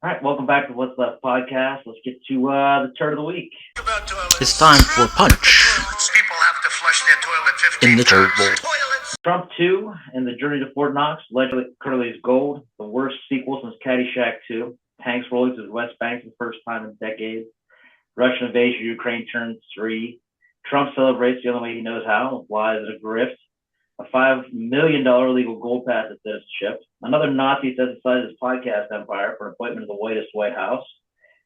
All right, welcome back to What's Left podcast. Let's get to the turd of the week. It's time for Punch People have to flush their toilet 15 in the Turd Bowl. Trump 2 and the Journey to Fort Knox, Legend Curly's Gold, the worst sequel since Caddyshack 2. Tanks rolling to the West Bank for the first time in decades. Russian invasion of Ukraine turns 3. Trump celebrates the only way he knows how, lies at a grift. A $5 million legal gold pass at citizenship. Another Nazi sets aside his podcast empire for an appointment to the whitest White House.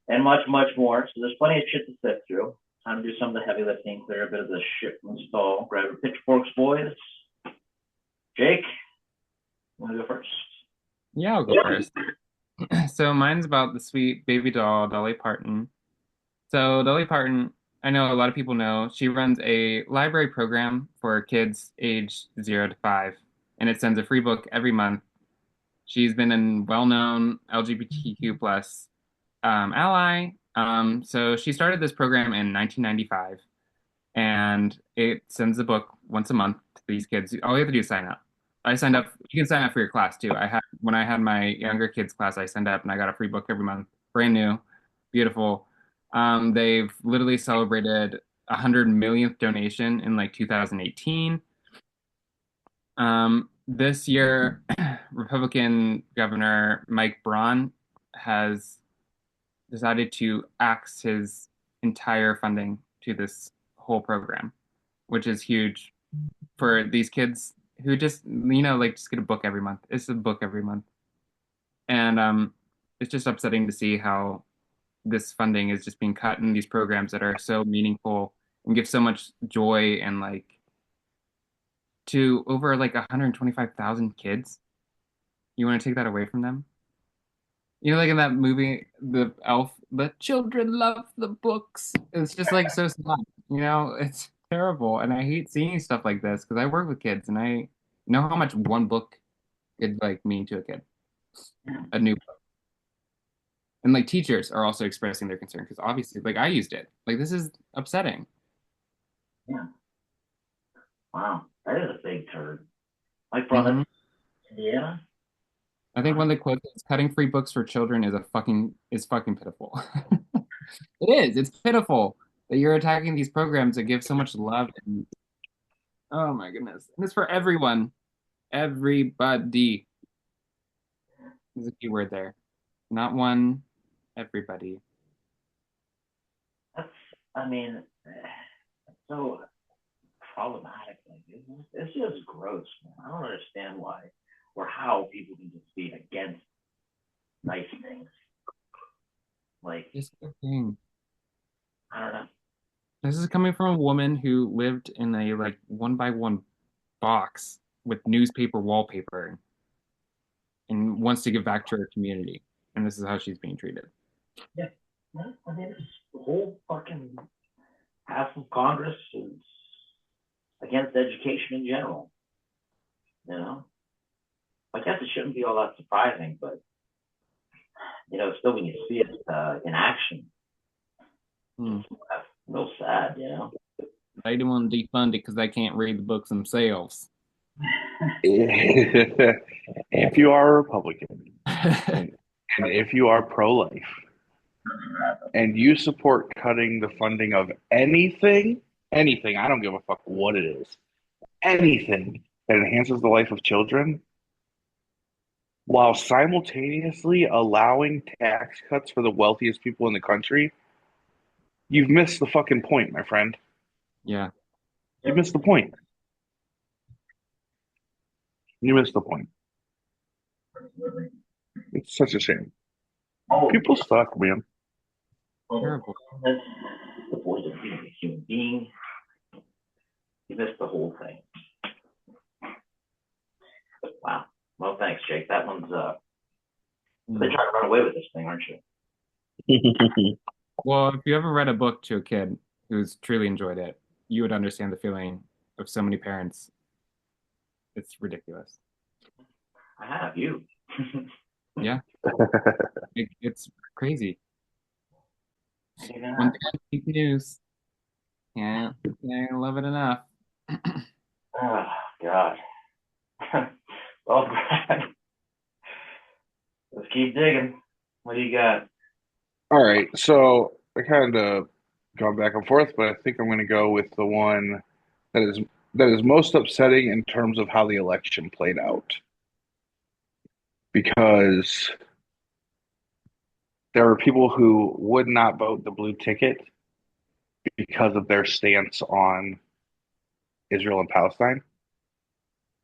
And much, much more. So there's plenty of shit to sift through. Time to do some of the heavy lifting, clear a bit of the shit from the stall. Grab your pitchforks, boys. Jake, you want to go first? Yeah, I'll go first. So mine's about the sweet baby doll, Dolly Parton. So Dolly Parton, I know a lot of people know, she runs a library program for kids aged 0 to 5, and it sends a free book every month. She's been a well-known LGBTQ plus ally. So she started this program in 1995, and it sends a book once a month to these kids. All you have to do is sign up. I signed up. You can sign up for your class too. When I had my younger kids class, I signed up and I got a free book every month, brand new, beautiful. They've literally celebrated 100 millionth donation in like 2018. This year, Republican Governor Mike Braun has decided to axe his entire funding to this whole program, which is huge for these kids who just just get a book every month. It's a book every month, and it's just upsetting to see how this funding is just being cut in these programs that are so meaningful and give so much joy and like to over like 125,000 kids. You want to take that away from them? Like in that movie, The Elf, the children love the books. It's just like so sad. It's terrible. And I hate seeing stuff like this because I work with kids and I know how much one book could like mean to a kid. A new book. And like teachers are also expressing their concern because obviously, like I used it. Like this is upsetting. Yeah. Wow, that is a big turd. Mike Braun, Indiana. I think one of the quotes is cutting free books for children is fucking pitiful. It is. It's pitiful that you're attacking these programs that give so much love and oh my goodness. And it's for everyone. Everybody. There's a key word there. Not one, everybody. I mean, it's so problematic. Like, it's just gross, man. I don't understand why or how people can just be against nice things. Like, Just a thing. I don't know. This is coming from a woman who lived in a like 1 by 1 box with newspaper wallpaper and wants to give back to her community. And this is how she's being treated. Yeah. I mean, the whole fucking half of Congress is against education in general. I guess it shouldn't be all that surprising, but still when you see it in action, it's a little sad. They don't want to defund it because they can't read the books themselves. If you are a Republican and if you are pro-life and you support cutting the funding of anything, I don't give a fuck what it is, anything that enhances the life of children, while simultaneously allowing tax cuts for the wealthiest people in the country, you've missed the fucking point, my friend. Yeah. You missed the point. You missed the point. It's such a shame. People suck, man. Terrible. That's the point of being a human being. You missed the whole thing. Wow. Well, thanks, Jake. That one's they're trying to run away with this thing, aren't you? Well, if you ever read a book to a kid who's truly enjoyed it, you would understand the feeling of so many parents. It's ridiculous. I have you. Yeah. It's crazy. Yeah. One thing news. Yeah, I love it enough. Oh, God. Well, Brad, let's keep digging. What do you got? All right, so I kind of gone back and forth, but I think I'm going to go with the one that is that is most upsetting in terms of how the election played out, because there were people who would not vote the blue ticket because of their stance on Israel and Palestine,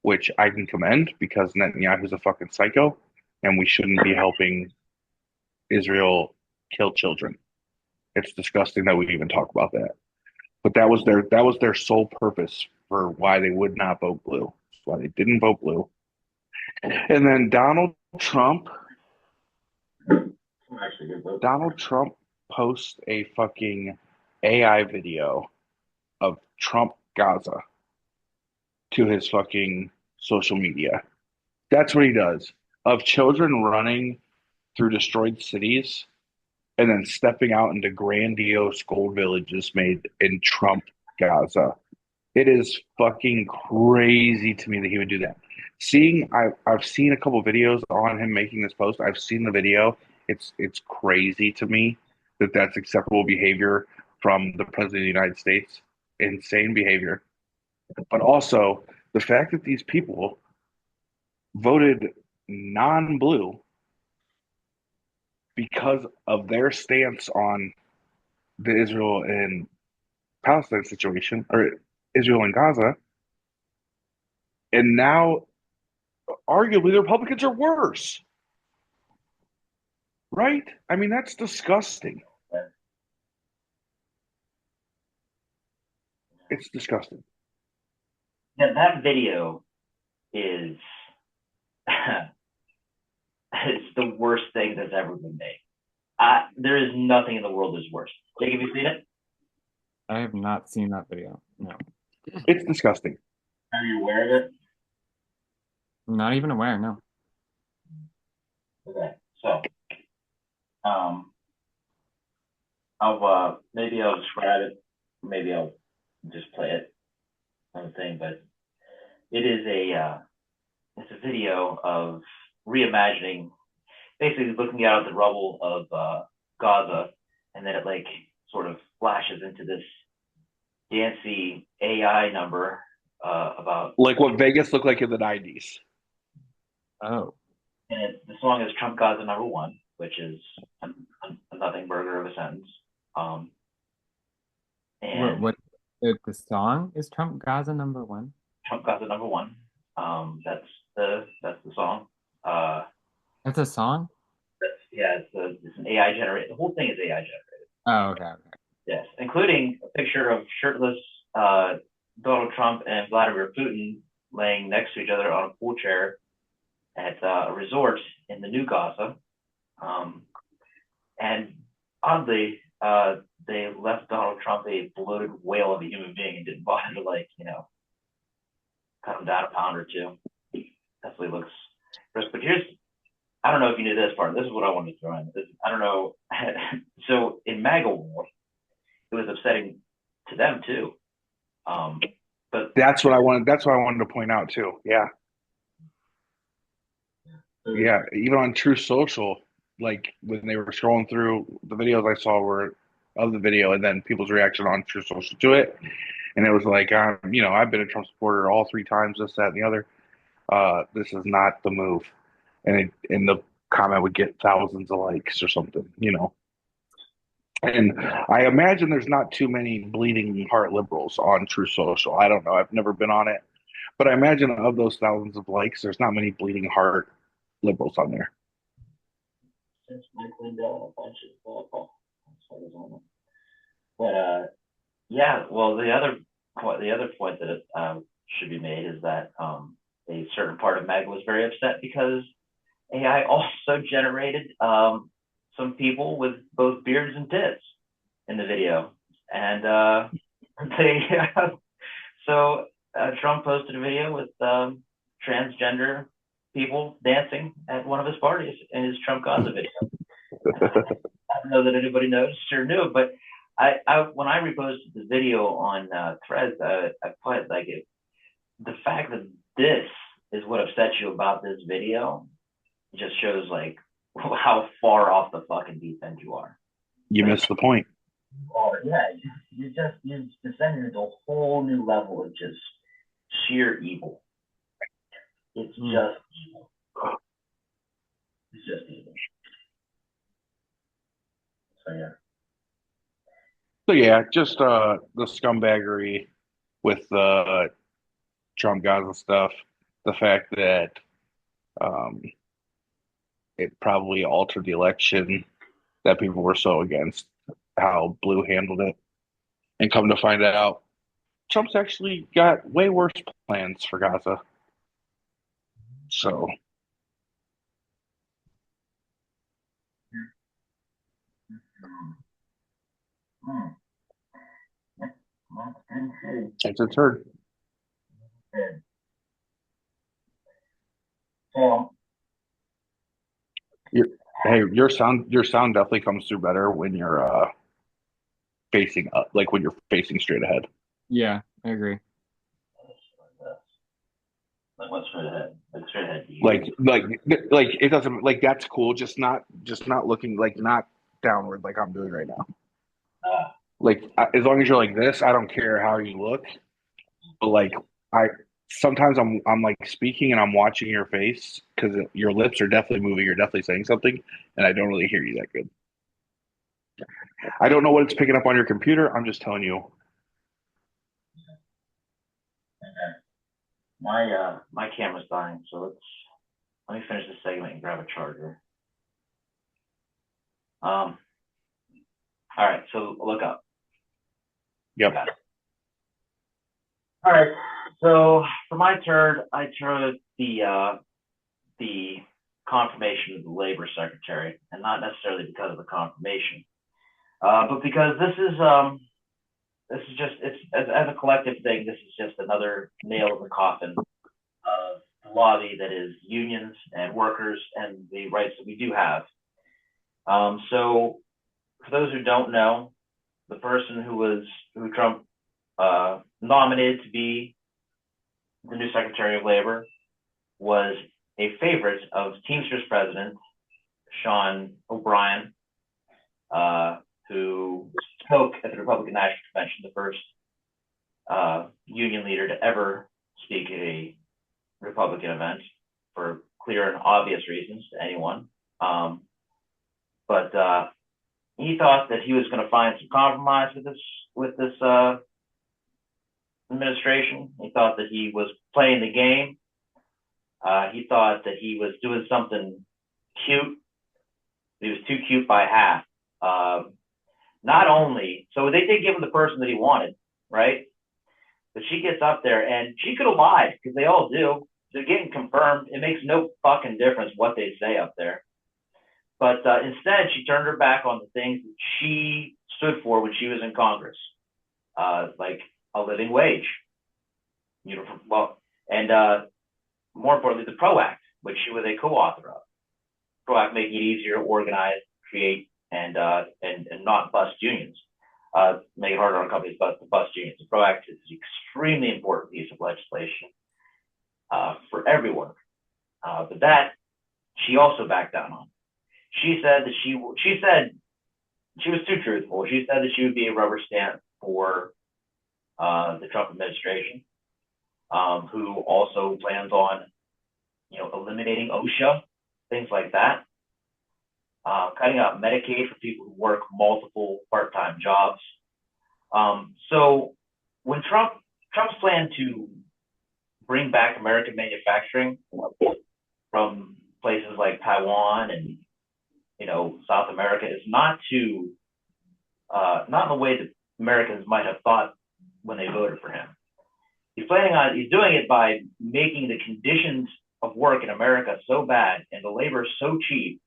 which I can commend because Netanyahu's a fucking psycho, and we shouldn't be helping Israel kill children. It's disgusting that we even talk about that. But that was their sole purpose for why they would not vote blue. That's why they didn't vote blue. And then Donald Trump posts a fucking AI video of Trump Gaza to his fucking social media. That's what he does. Of children running through destroyed cities and then stepping out into grandiose gold villages made in Trump Gaza. It is fucking crazy to me that he would do that. I've seen a couple videos on him making this post. I've seen the video. It's crazy to me that that's acceptable behavior from the president of the United States. Insane behavior. But also the fact that these people voted non-blue because of their stance on the Israel and Palestine situation, or Israel and Gaza, and now arguably the Republicans are worse, right? I mean, that's disgusting. It's disgusting. Yeah, that video is it's the worst thing that's ever been made. There is nothing in the world that's worse. Jake, have you seen it? I have not seen that video. No, It's disgusting. Are you aware of it? I'm not even aware. No. Okay, so maybe I'll describe it. Maybe I'll just play it on the thing. But it is it's a video of reimagining, basically looking out at the rubble of Gaza, and then it like sort of flashes into this dancy AI number about Like what Vegas looked like in the 90s. Oh, and the song is Trump Gaza number one, which is a nothing burger of a sentence. And what the song is Trump Gaza number one? Trump Gaza number one. That's the song. That's a song? Yeah, it's an AI generated. The whole thing is AI generated. Oh, okay. Yes, including a picture of shirtless Donald Trump and Vladimir Putin laying next to each other on a pool chair at a resort in the new Gaza. And oddly, they left Donald Trump a bloated whale of a human being and didn't bother to cut him down a pound or two. Definitely looks gross. But I don't know if you knew this part. This is what I wanted to throw in. I don't know. So in MAGA world, it was upsetting to them too. But That's what I wanted. That's what I wanted to point out too. Yeah. Yeah. Even on True Social, like when they were scrolling through the videos I saw were of the video and then people's reaction on True Social to it. And it was like, I've been a Trump supporter all three times, this, that, and the other. This is not the move. And the comment would get thousands of likes or something. And I imagine there's not too many bleeding heart liberals on True Social. I don't know. I've never been on it. But I imagine of those thousands of likes, there's not many bleeding heart liberals on there. But yeah, well, the other point that should be made is that a certain part of MAGA was very upset because AI also generated some people with both beards and tits in the video, and so Trump posted a video with transgender people dancing at one of his parties in his Trump Gaza video. I don't know that anybody noticed or knew, but when I reposted the video on Threads, I put the fact that this is what upsets you about this video just shows how far off the fucking deep end you are. You missed the point. Oh yeah, you descended into a whole new level of just sheer evil. It's just evil. It's just evil. So yeah. So yeah, just the scumbaggery with the Trump Gaza stuff. The fact that it probably altered the election, that people were so against how Blue handled it, and come to find out, Trump's actually got way worse plans for Gaza. So it's a turd. Hey, your sound definitely comes through better when you're facing up, like when you're facing straight ahead. Yeah, I agree. Like what's straight ahead? Like straight ahead. Like it doesn't like that's cool. Just not looking like not downward like I'm doing right now. Like as long as you're like this, I don't care how you look. But like I sometimes I'm like speaking and I'm watching your face because your lips are definitely moving. You're definitely saying something, and I don't really hear you that good. I don't know what it's picking up on your computer. I'm just telling you. My camera's dying, so let me finish this segment and grab a charger. All right, so look up. Yep. All right, so for my turd, I chose the confirmation of the labor secretary, and not necessarily because of the confirmation, but because this is just it's as a collective thing. This is just another nail in the coffin of the lobby that is unions and workers and the rights that we do have. So for those who don't know, the person who Trump nominated to be the new Secretary of Labor was a favorite of Teamsters president Sean O'Brien, who spoke at the Republican National Convention, the first union leader to ever speak at a Republican event for clear and obvious reasons to anyone. But he thought that he was going to find some compromise with this administration. He thought that he was playing the game. He thought that he was doing something cute. He was too cute by half. Not only, so they did give him the person that he wanted, right? But she gets up there and she could have lied because they all do. They're getting confirmed. It makes no fucking difference what they say up there. But instead, she turned her back on the things that she stood for when she was in Congress, like a living wage, and more importantly, the PRO Act, which she was a co-author of. PRO Act making it easier to organize, create, and not bust unions, make it harder on companies to bust unions. The PRO Act is an extremely important piece of legislation for everyone. But that she also backed down on. She said that she was too truthful. She said that she would be a rubber stamp for the Trump administration, who also plans on, eliminating OSHA, things like that, cutting out Medicaid for people who work multiple part-time jobs. So when Trump's plan to bring back American manufacturing from places like Taiwan and South America is not in the way that Americans might have thought when they voted for him. He's doing it by making the conditions of work in America so bad and the labor so cheap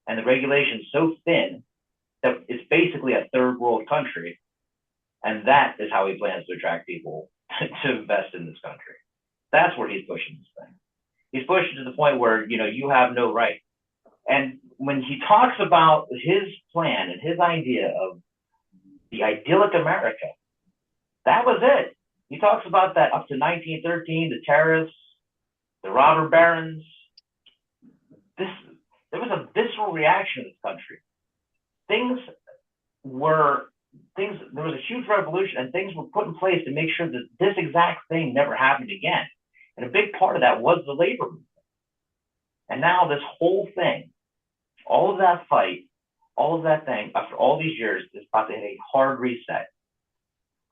and the regulations so thin that it's basically a third world country. And that is how he plans to attract people to invest in this country. That's where he's pushing this thing. He's pushing to the point where, you have no right. And when he talks about his plan and his idea of the idyllic America, that was it. He talks about that up to 1913, the terrorists, the robber barons. there was a visceral reaction in this country. Things were there was a huge revolution, and things were put in place to make sure that this exact thing never happened again. And a big part of that was the labor movement. And now this whole thing, all of that fight, all of that thing, after all these years, is about to hit a hard reset.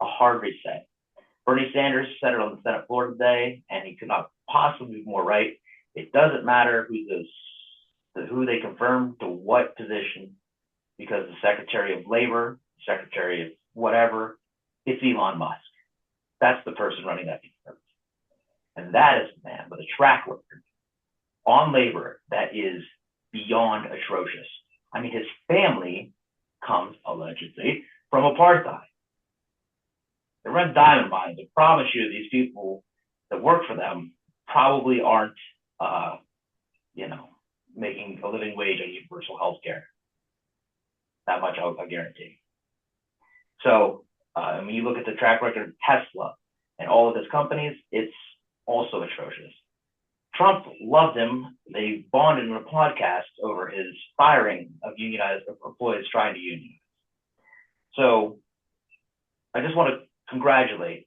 A hard reset. Bernie Sanders said it on the Senate floor today, and he could not possibly be more right. It doesn't matter who they confirm to what position, because the Secretary of Labor, Secretary of whatever, it's Elon Musk. That's the person running that department. And that is a man with a track record on labor that is beyond atrocious. I mean, his family comes, allegedly, from apartheid. They run diamond mines. I promise you, these people that work for them probably aren't, making a living wage on universal health care. That much I guarantee. So when you look at the track record of Tesla and all of his companies, it's also atrocious. Trump loved him. They bonded in a podcast over his firing of unionized employees trying to unionize. So I just want to congratulate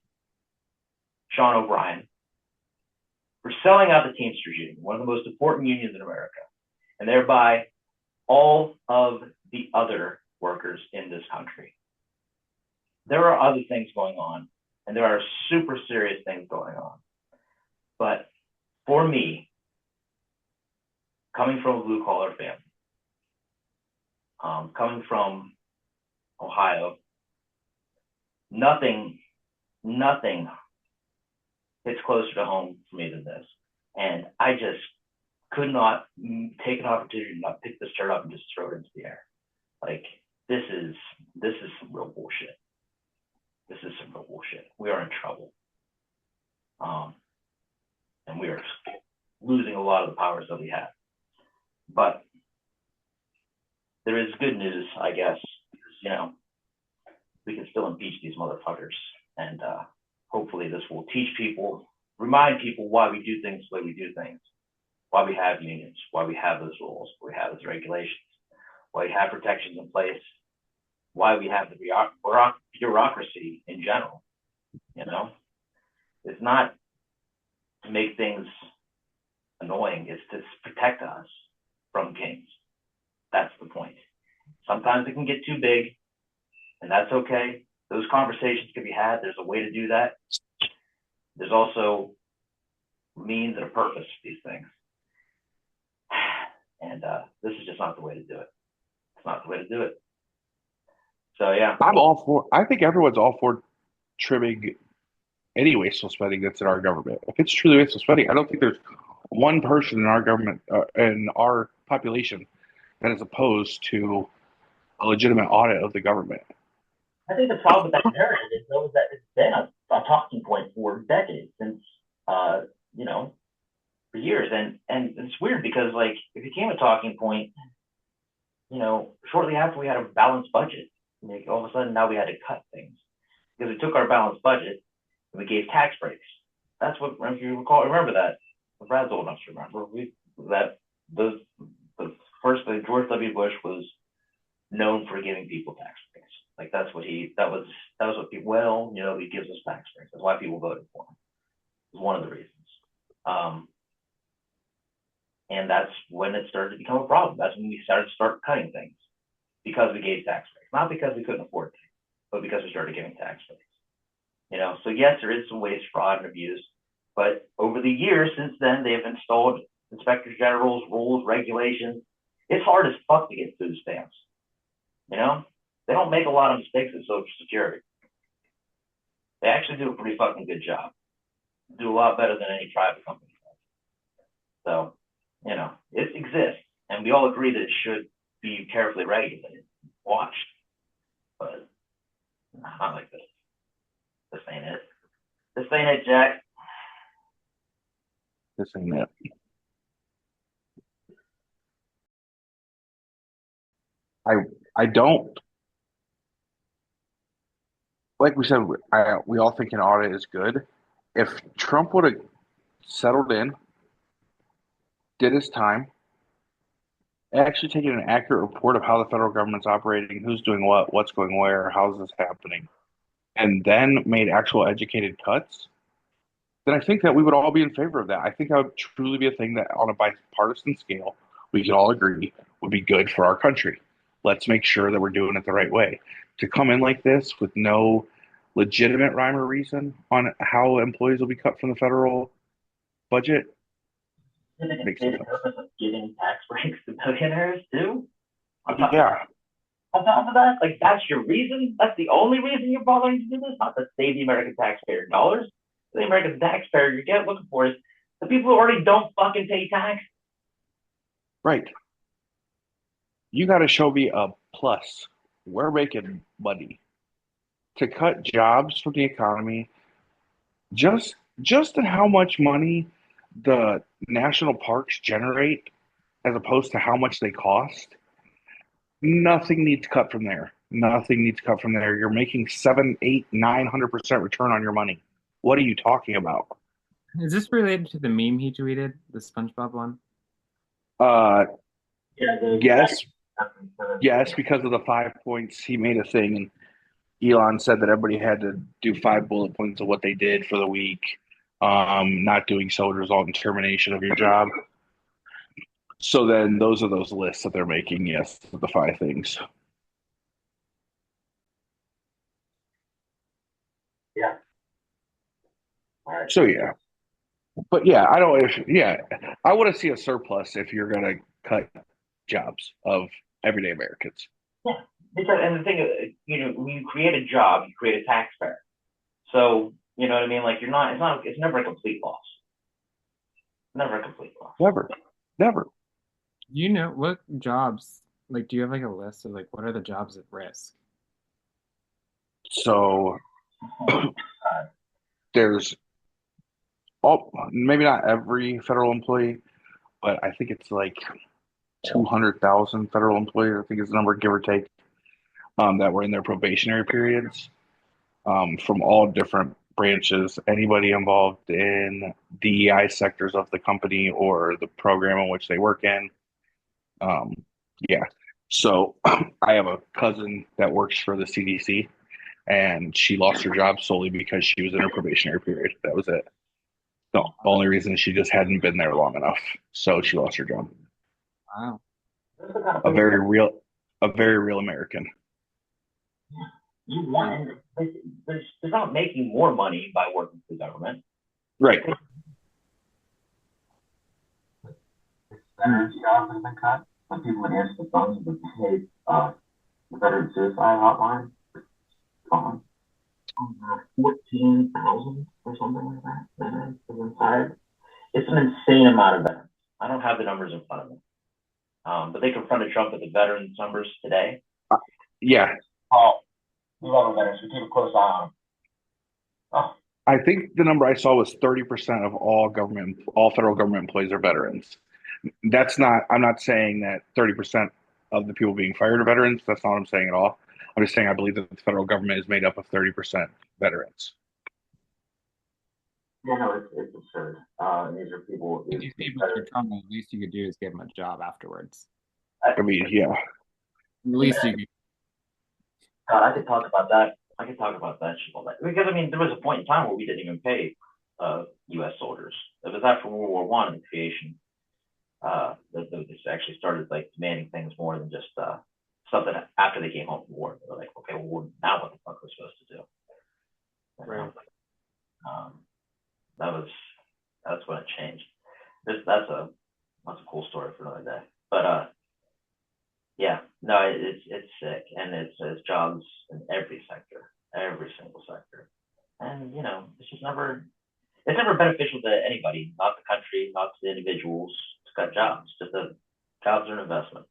Sean O'Brien for selling out the Teamsters Union, one of the most important unions in America, and thereby all of the other workers in this country. There are other things going on, and there are super serious things going on. But for me, coming from a blue-collar family, coming from Ohio, nothing hits closer to home for me than this. And I just could not take an opportunity to not pick this shirt up and just throw it into the air. Like, this is some real bullshit. This is some real bullshit. We are in trouble. And we are losing a lot of the powers that we have. But there is good news, I guess. Because, we can still impeach these motherfuckers. And hopefully this will teach people, remind people why we do things the way we do things. Why we have unions, why we have those rules, why we have those regulations, why we have protections in place, why we have the bureaucracy in general. It's not to make things annoying, it's to protect us from kings. That's the point. Sometimes it can get too big, and that's okay. Those conversations can be had. There's a way to do that. There's also means and a purpose to these things. And this is just not the way to do it. It's not the way to do it. So, yeah. I think everyone's all for trimming any wasteful spending that's in our government. If it's truly wasteful spending, I don't think there's one person in our government, in our population, that is opposed to a legitimate audit of the government. I think the problem with that narrative is that it's been a talking point for decades, since, for years. And it's weird because, like, it became a talking point, shortly after we had a balanced budget. Like, all of a sudden now we had to cut things because we took our balanced budget and we gave tax breaks. That's what, if you remember that. Brad's old enough to remember. George W. Bush was known for giving people tax breaks. Like, that was what people, he gives us tax breaks. That's why people voted for him. It was one of the reasons. And that's when it started to become a problem. That's when we started cutting things, because we gave tax breaks, not because we couldn't afford things, but because we started giving tax breaks. So yes, there is some waste, fraud, and abuse, but over the years since then, they have installed inspectors general's rules, regulations. It's hard as fuck to get food stamps. They don't make a lot of mistakes at Social Security. They actually do a pretty fucking good job. Do a lot better than any private company does. So, it exists, and we all agree that it should be carefully regulated, watched. But not like this. This ain't it. This ain't it, Jack. This ain't it. I don't, like we said, we all think an audit is good. If Trump would have settled in, did his time, actually taken an accurate report of how the federal government's operating, who's doing what, what's going where, how's this happening, and then made actual educated cuts, then I think that we would all be in favor of that. I think that would truly be a thing that, on a bipartisan scale, we could all agree would be good for our country. Let's make sure that we're doing it the right way. To come in like this with no legitimate rhyme or reason on how employees will be cut from the federal budget Did they makes say no the sense. purpose of giving tax breaks to billionaires too? On top, Yeah, on top of that, like that's your reason? That's the only reason you're bothering to do this? Not to save the American taxpayer dollars. The American taxpayer you're looking for is the people who already don't fucking pay tax. right. You got to show me a plus. We're making money to cut jobs from the economy. Just in how much money the national parks generate, as opposed to how much they cost. Nothing needs cut from there. Nothing needs cut from there. You're making 7, 8, 900% return on your money. What are you talking about? Is this related to the meme he tweeted, the SpongeBob one? Uh, Yeah, yes, yes, because of the 5 points, he made a thing, and Elon said that everybody had to do 5 bullet points of what they did for the week. Not doing so would result in termination of your job. So then those are those lists that they're making. Yes, the 5 things. yeah. All right. So yeah, but yeah, I don't. If yeah, I want to see a surplus if you're gonna cut jobs of everyday Americans. Yeah. Because, and the thing is, when you create a job, you create a taxpayer. So, you know what I mean? Like it's never a complete loss. Never a complete loss. Never, never. You know what jobs? Like, do you have like a list of like what are the jobs at risk? So there's all maybe not every federal employee, but I think it's like 200,000 federal employees. I think is the number, give or take, that were in their probationary periods, from all different branches. Anybody involved in DEI sectors of the company or the program in which they work in. Um, yeah. So I have a cousin that works for the CDC, and she lost her job solely because she was in her probationary period. That was it. No, the only reason she just hadn't been there long enough, so she lost her job. Wow. A very real, a very real American. You want they're not making more money by working for the government. Right. Veterans jobs have been cut. Some people would answer the phones and say, the veteran suicide hotline gone. 14,000 or something like that. Veterans have been fired. It's an insane amount of veterans. I don't have the numbers in front of me. But they confronted Trump with the veterans numbers today. Yeah. Oh, we love our veterans. We keep a close eye on them. Oh, I think the number I saw was 30% of all federal government employees are veterans. That's not, I'm not saying that 30% of the people being fired are veterans. That's not what I'm saying at all. I'm just saying I believe that the federal government is made up of 30% veterans. yeah, no, it's absurd. These are people. If these people are Trump, the least you could do is give them a job afterwards. I mean, yeah. At least you could. God, I could talk about that. I could talk about that shit all day. Because I mean, there was a point in time where we didn't even pay U.S. soldiers. It was after World War One, the creation. This actually started like demanding things more than just stuff that after they came home from war. They were like, okay, well, now what the fuck we're supposed to do? Right. That's when it changed. That's a cool story for another day. But yeah, no, it's sick, and it's jobs in every sector, every single sector, and it's never beneficial to anybody, not the country, not to the individuals to cut jobs. Just the jobs are an investment.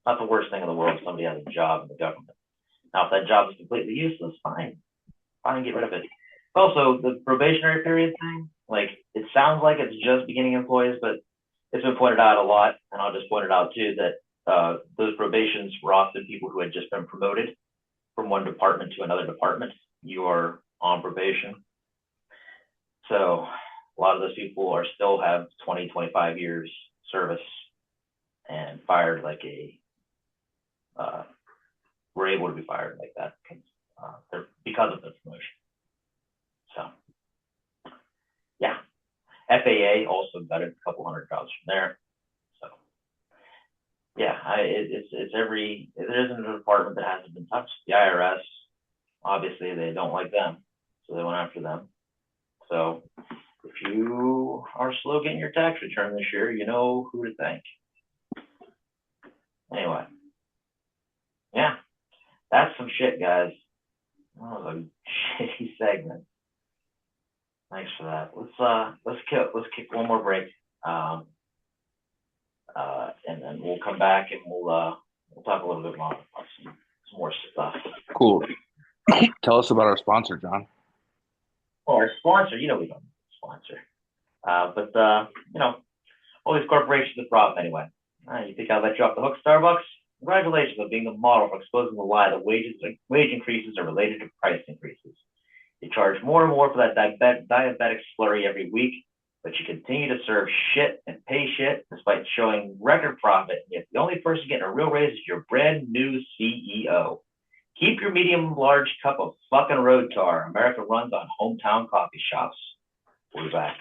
Not the worst thing in the world if somebody has a job in the government. Now, if that job is completely useless, fine, get rid of it. Also, the probationary period thing, like it sounds like it's just beginning employees, but it's been pointed out a lot, and I'll just point it out too that those probations were often people who had just been promoted from one department to another department. You are on probation, so a lot of those people still have 20, 25 years service and fired like were able to be fired like that because of the promotion. So, yeah. FAA also got a couple hundred jobs from there. So, yeah, there isn't a department that hasn't been touched. The IRS, obviously, they don't like them, so they went after them. So, if you are slow getting your tax return this year, you know who to thank. Anyway, yeah, that's some shit, guys. That was a shitty segment. Thanks for that. Let's kick one more break, and then we'll come back and we'll talk a little bit more about some more stuff. Cool. Tell us about our sponsor, John. Well, our sponsor, we don't need a sponsor, but all these corporations are the problem anyway. You think I'll let you off the hook, Starbucks? Congratulations on being the model for exposing the lie that wage increases are related to price increases. You charge more and more for that diabetic slurry every week, but you continue to serve shit and pay shit despite showing record profit. Yet the only person getting a real raise is your brand new CEO. Keep your medium large cup of fucking road tar. America runs on hometown coffee shops. We'll be back.